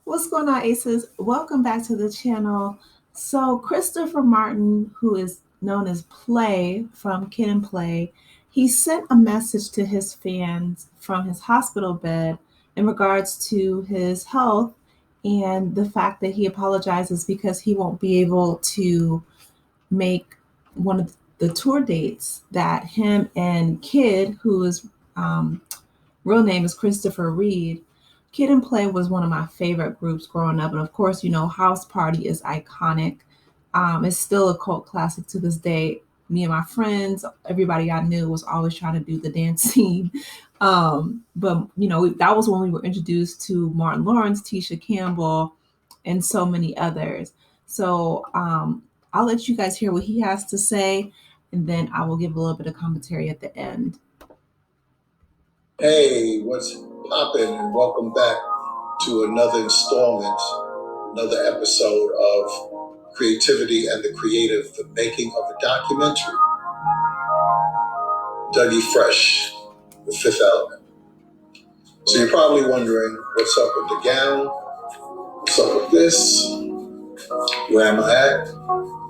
What's going on, Aces? Welcome back to the channel. So, Christopher Martin, who is known as Play from Kid and Play, he sent a message to his fans from his hospital bed in regards to his health and the fact that he apologizes because he won't be able to make one of the tour dates that him and Kid, who is real name is Christopher Reed. Kid and Play was one of my favorite groups growing up. And of course, House Party is iconic. It's still a cult classic to this day. Me and my friends, everybody I knew was always trying to do the dance scene. But that was when we were introduced to Martin Lawrence, Tisha Campbell, and so many others. So I'll let you guys hear what he has to say, and then I will give a little bit of commentary at the end. Hey, what's poppin'? And welcome back to another installment, another episode of Creativity and the Creative, the making of a documentary. Dougie Fresh, The Fifth Element. So you're probably wondering, what's up with the gown? What's up with this? Where am I at?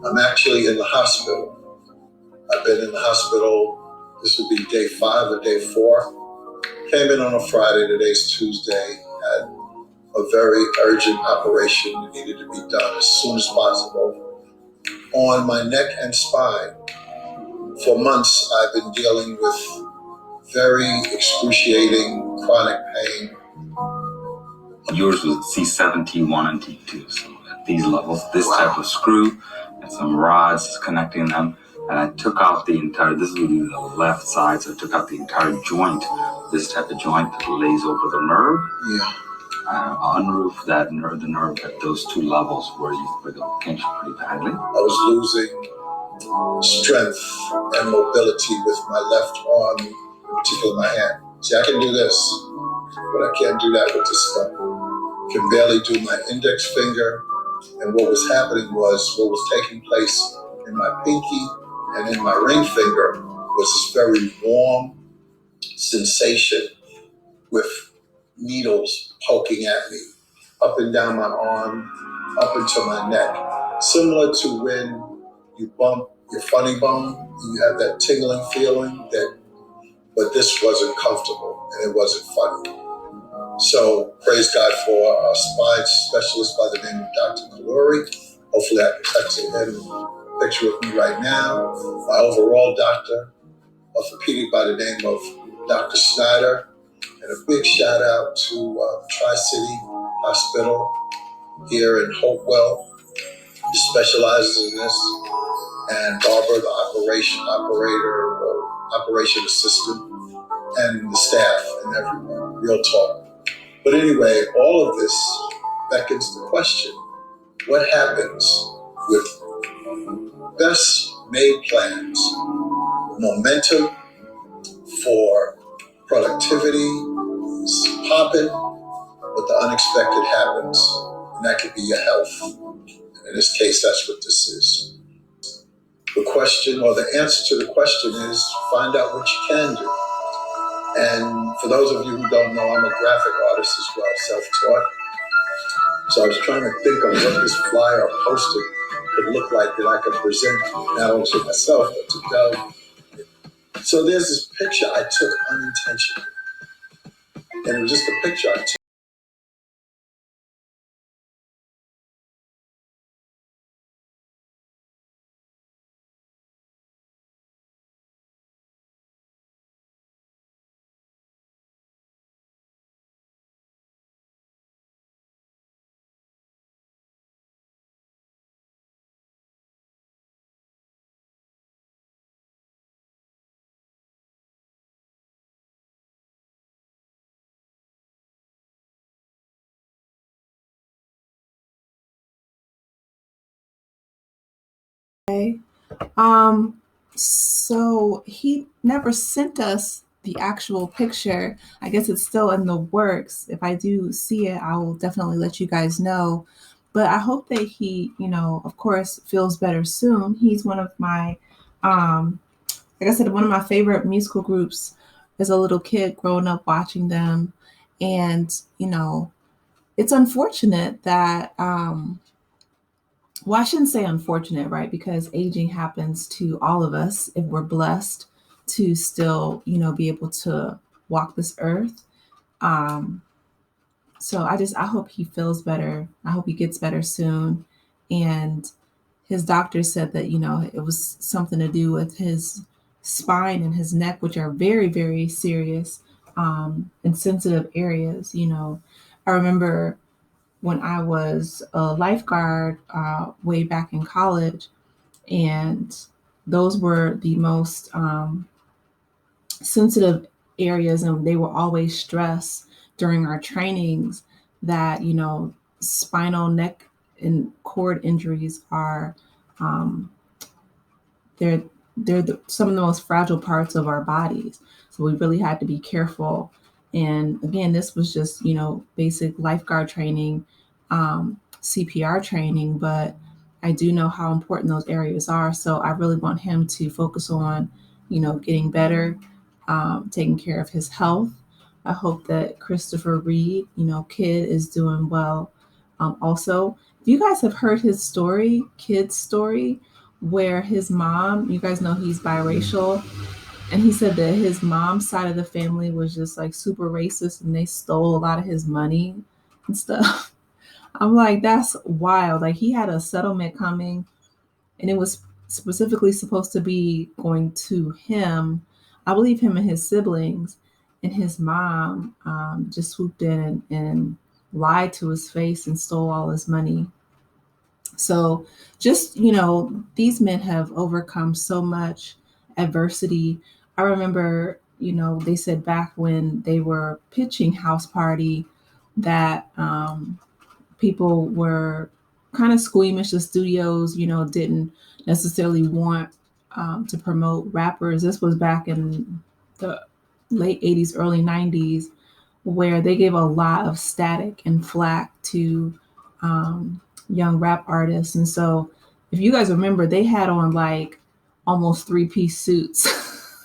I'm actually in the hospital. I've been in the hospital, this would be day 5 or day 4. Came in on a Friday, today's Tuesday, had a very urgent operation that needed to be done as soon as possible on my neck and spine. For months, I've been dealing with very excruciating chronic pain. Yours was C7, T1, and T2. So at these levels, this type of screw and some rods connecting them. And I took out the entire, this would be the left side, so I took out the entire joint, this type of joint that lays over the nerve. Yeah. Unroof that nerve, the nerve at those 2 levels where the pinch pretty badly. I was losing strength and mobility with my left arm, in particular my hand. See, I can do this, but I can't do that with this stuff. Can barely do my index finger. And what was happening was, what was taking place in my pinky and in my ring finger was this very warm sensation with needles poking at me, up and down my arm, up into my neck. Similar to when you bump your funny bone, and you have that tingling feeling but this wasn't comfortable and it wasn't funny. So praise God for a spine specialist by the name of Dr. Kaluri. Hopefully I can text him a picture with me right now. My overall doctor, orthopedic by the name of Dr. Snyder. And a big shout out to Tri-City Hospital here in Hopewell, who specializes in this, and Barbara, the operation assistant, and the staff and everyone. Real talk. But anyway, all of this beckons the question, what happens with best made plans, momentum for productivity is popping, but the unexpected happens, and that could be your health. And in this case, that's what this is. The question, or the answer to the question, is find out what you can do. And for those of you who don't know, I'm a graphic artist as well, self-taught. So I was trying to think of what this flyer or poster could look like that I could present not only to myself, but to Doug. So there's this picture I took unintentionally. And it was just a picture I took. Okay. So he never sent us the actual picture. I guess it's still in the works. If I do see it, I will definitely let you guys know. But I hope that he, of course, feels better soon. He's one of my, like I said, one of my favorite musical groups as a little kid growing up watching them. And, it's unfortunate that, well, I shouldn't say unfortunate, right? Because aging happens to all of us if we're blessed to still, be able to walk this earth. Um, so I hope he feels better. I hope he gets better soon. And his doctor said that, it was something to do with his spine and his neck, which are very, very serious, and sensitive areas. I remember when I was a lifeguard, way back in college, and those were the most, sensitive areas, and they were always stressed during our trainings that, spinal, neck, and cord injuries are, um, they're some of the most fragile parts of our bodies. So we really had to be careful. And again, this was just, basic lifeguard training, CPR training, but I do know how important those areas are. So I really want him to focus on, getting better, taking care of his health. I hope that Christopher Reed, kid, is doing well. Also, if you guys have heard his story, kid's story, where his mom, you guys know he's biracial, and he said that his mom's side of the family was just like super racist and they stole a lot of his money and stuff. I'm like, that's wild. Like, he had a settlement coming, and it was specifically supposed to be going to him, I believe him and his siblings, and his mom, just swooped in and lied to his face and stole all his money. So just, these men have overcome so much adversity. I remember, they said back when they were pitching House Party that, people were kind of squeamish. The studios, didn't necessarily want, to promote rappers. This was back in the late 80s, early 90s, where they gave a lot of static and flack to, young rap artists. And so, if you guys remember, they had on like almost three-piece suits.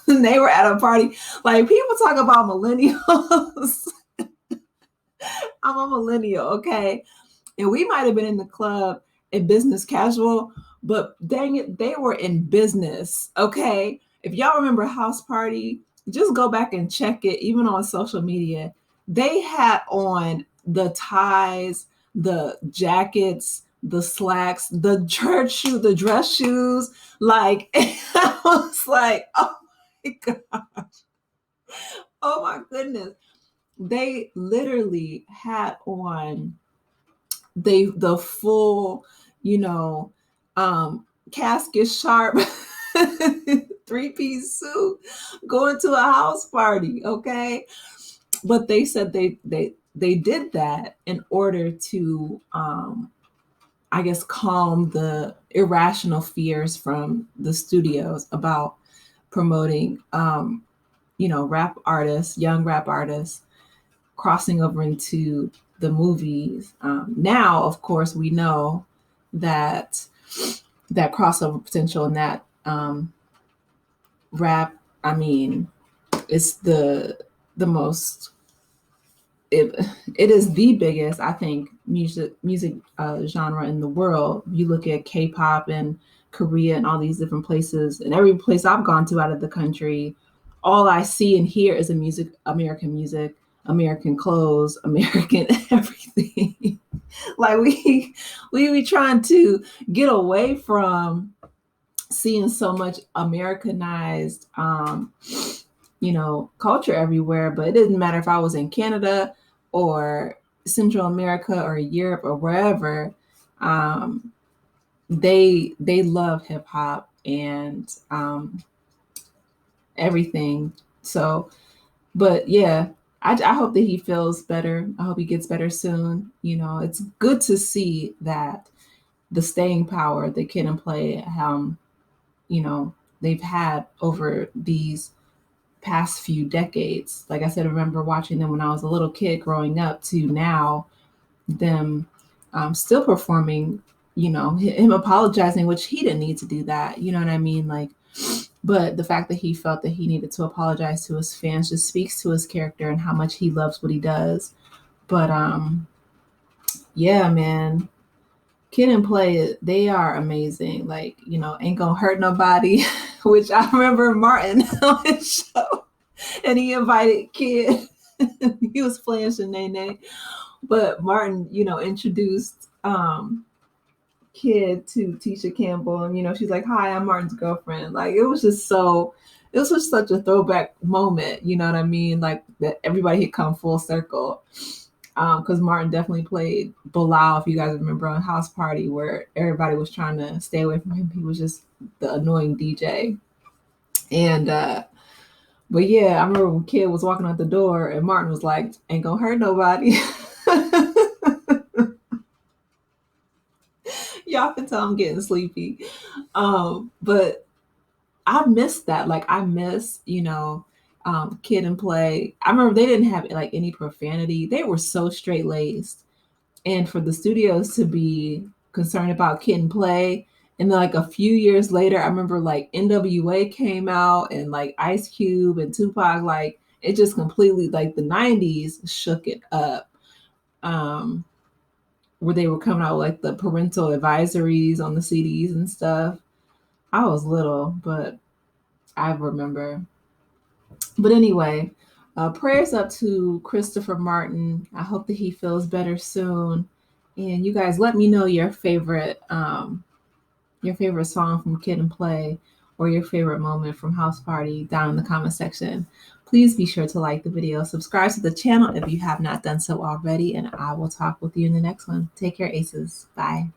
And they were at a party. Like, people talk about millennials. I'm a millennial, okay? And we might have been in the club in business casual, but dang it, they were in business, okay? If y'all remember House Party, just go back and check it, even on social media. They had on the ties, the jackets, the slacks, the church shoe, the dress shoes. Like, I was like, oh my God, oh my goodness. They literally had on the full, you know, casket sharp three-piece suit going to a house party, okay? But they said they did that in order to, I guess, calm the irrational fears from the studios about promoting, rap artists, young rap artists, crossing over into the movies. Now, of course, we know that crossover potential in that, rap. I mean, it's the most. It, it is the biggest, I think, music genre in the world. You look at K-pop and Korea and all these different places, and every place I've gone to out of the country, all I see and hear is American music, American clothes, American everything. Like, we trying to get away from seeing so much Americanized, culture everywhere. But it didn't matter if I was in Canada or Central America or Europe or wherever. They love hip hop and, everything. So, but yeah, I hope that he feels better. I hope he gets better soon. It's good to see that the staying power that Kid and Play, they've had over these past few decades. Like I said, I remember watching them when I was a little kid growing up to now, them, still performing, him apologizing, which he didn't need to do that. You know what I mean? Like, but the fact that he felt that he needed to apologize to his fans just speaks to his character and how much he loves what he does. But Yeah, man. Kid and Play, they are amazing. Like, Ain't Gonna Hurt Nobody, which I remember Martin on his show, and he invited Kid. He was playing Shanae, but Martin, introduced Kid to Tisha Campbell, and she's like, "Hi, I'm Martin's girlfriend." Like, it was just such a throwback moment. You know what I mean? Like that everybody had come full circle. Because Martin definitely played Bilal, if you guys remember, on House Party, where everybody was trying to stay away from him. He was just the annoying DJ. And but yeah, I remember when Kid was walking out the door and Martin was like, "Ain't gonna hurt nobody." Y'all can tell I'm getting sleepy. But I miss that. Like I miss, Kid and Play. I remember they didn't have like any profanity. They were so straight laced. And for the studios to be concerned about Kid and Play, and then like a few years later, I remember like NWA came out and like Ice Cube and Tupac, like it just completely like the 90s shook it up. Um, where they were coming out with, like the parental advisories on the CDs and stuff. I was little, but I remember. But anyway, prayers up to Christopher Martin. I hope that he feels better soon. And you guys, let me know your favorite song from Kid and Play, or your favorite moment from House Party down in the comment section. Please be sure to like the video, subscribe to the channel if you have not done so already, and I will talk with you in the next one. Take care, Aces. Bye.